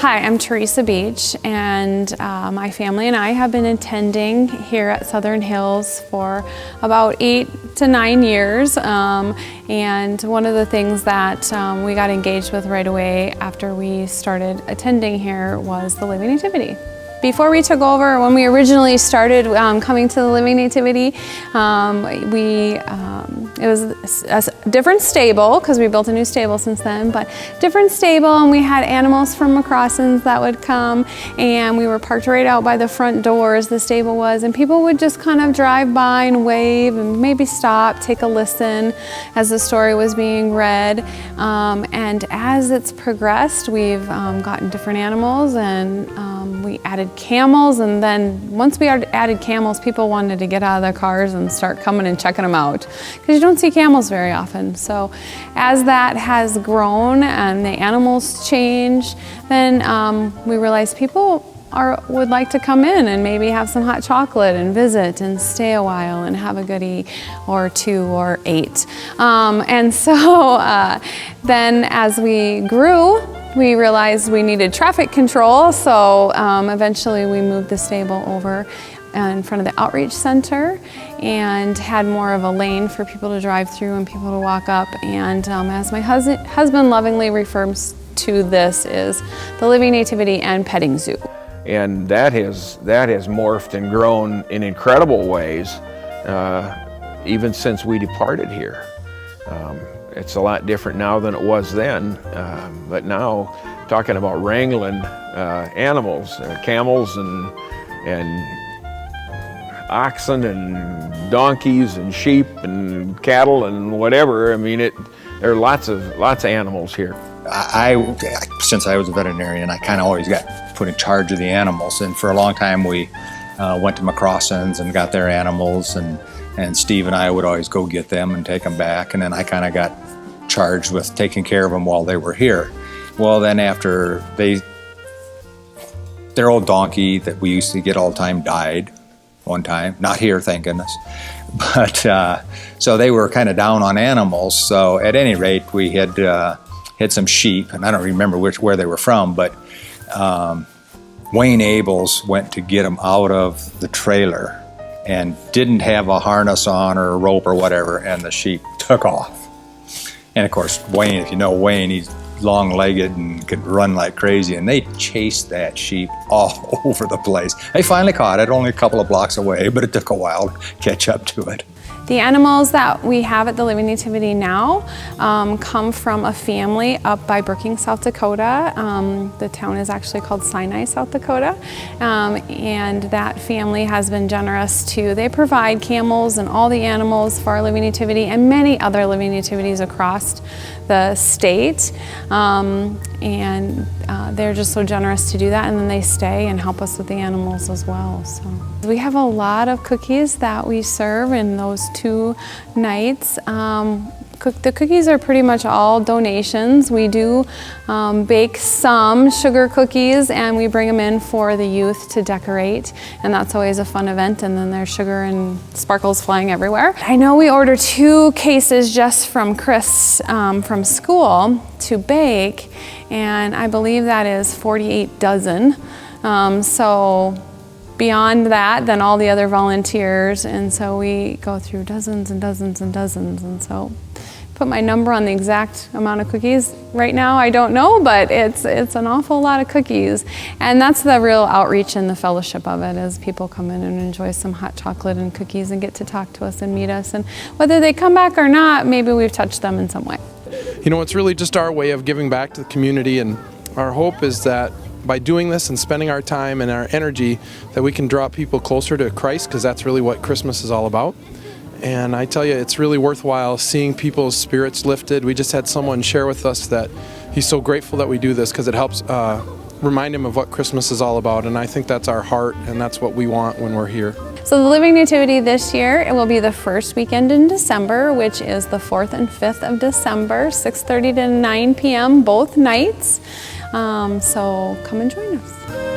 Hi, I'm Teresa Beach, and my family and I have been attending here at Southern Hills for about 8 to 9 years. And one of the things that we got engaged with right away after we started attending here was the Living Nativity. Before we took over, when we originally started coming to the Living Nativity, it was a different stable, because we built a new stable since then, but different stable, and we had animals from McCrossins that would come, and we were parked right out by the front doors, the stable was, and people would just kind of drive by and wave and maybe stop, take a listen as the story was being read. And as it's progressed, we've gotten different animals, and we added camels, and then once we added camels, people wanted to get out of their cars and start coming and checking them out, because you don't see camels very often. So as that has grown and the animals change, then we realized people would like to come in and maybe have some hot chocolate and visit and stay a while and have a goodie or two or 8. And so then as we grew, we realized we needed traffic control, so eventually we moved the stable over in front of the outreach center and had more of a lane for people to drive through and people to walk up. And as my husband lovingly refers to this, is the Living Nativity and Petting Zoo. And that has morphed and grown in incredible ways, even since we departed here. It's a lot different now than it was then, but now talking about wrangling animals, camels and oxen and donkeys and sheep and cattle and whatever. I mean, there are lots of animals here. Since I was a veterinarian, I kind of always got put in charge of the animals, and for a long time we went to McCrossins and got their animals, and Steve and I would always go get them and take them back, and then I kind of got charged with taking care of them while they were here. Well, then after their old donkey that we used to get all the time died one time, not here, thank goodness, but so they were kind of down on animals. So at any rate, we had some sheep, and I don't remember where they were from, but Wayne Abels went to get them out of the trailer and didn't have a harness on or a rope or whatever, and the sheep took off. And of course, Wayne, if you know Wayne, he's long-legged and could run like crazy, and they chased that sheep all over the place. They finally caught it, only a couple of blocks away, but it took a while to catch up to it. The animals that we have at the Living Nativity now come from a family up by Brookings, South Dakota. The town is actually called Sinai, South Dakota. And that family has been generous too. They provide camels and all the animals for our Living Nativity and many other Living Nativities across the state. And they're just so generous to do that, and then they stay and help us with the animals as well. So we have a lot of cookies that we serve in those 2 nights. The cookies are pretty much all donations. We do bake some sugar cookies, and we bring them in for the youth to decorate, and that's always a fun event, and then there's sugar and sparkles flying everywhere. I know we order 2 cases just from Chris from school to bake, and I believe that is 48 dozen. So beyond that, then all the other volunteers, and so we go through dozens and dozens and dozens, and so put my number on the exact amount of cookies right now, I don't know, but it's an awful lot of cookies. And that's the real outreach and the fellowship of it, is people come in and enjoy some hot chocolate and cookies and get to talk to us and meet us, and whether they come back or not, maybe we've touched them in some way. You know, it's really just our way of giving back to the community, and our hope is that by doing this and spending our time and our energy, that we can draw people closer to Christ, because that's really what Christmas is all about. And I tell you, it's really worthwhile seeing people's spirits lifted. We just had someone share with us that he's so grateful that we do this, because it helps remind him of what Christmas is all about. And I think that's our heart, and that's what we want when we're here. So the Living Nativity this year, it will be the first weekend in December, which is the 4th and 5th of December, 6:30 to 9 p.m. both nights. So come and join us.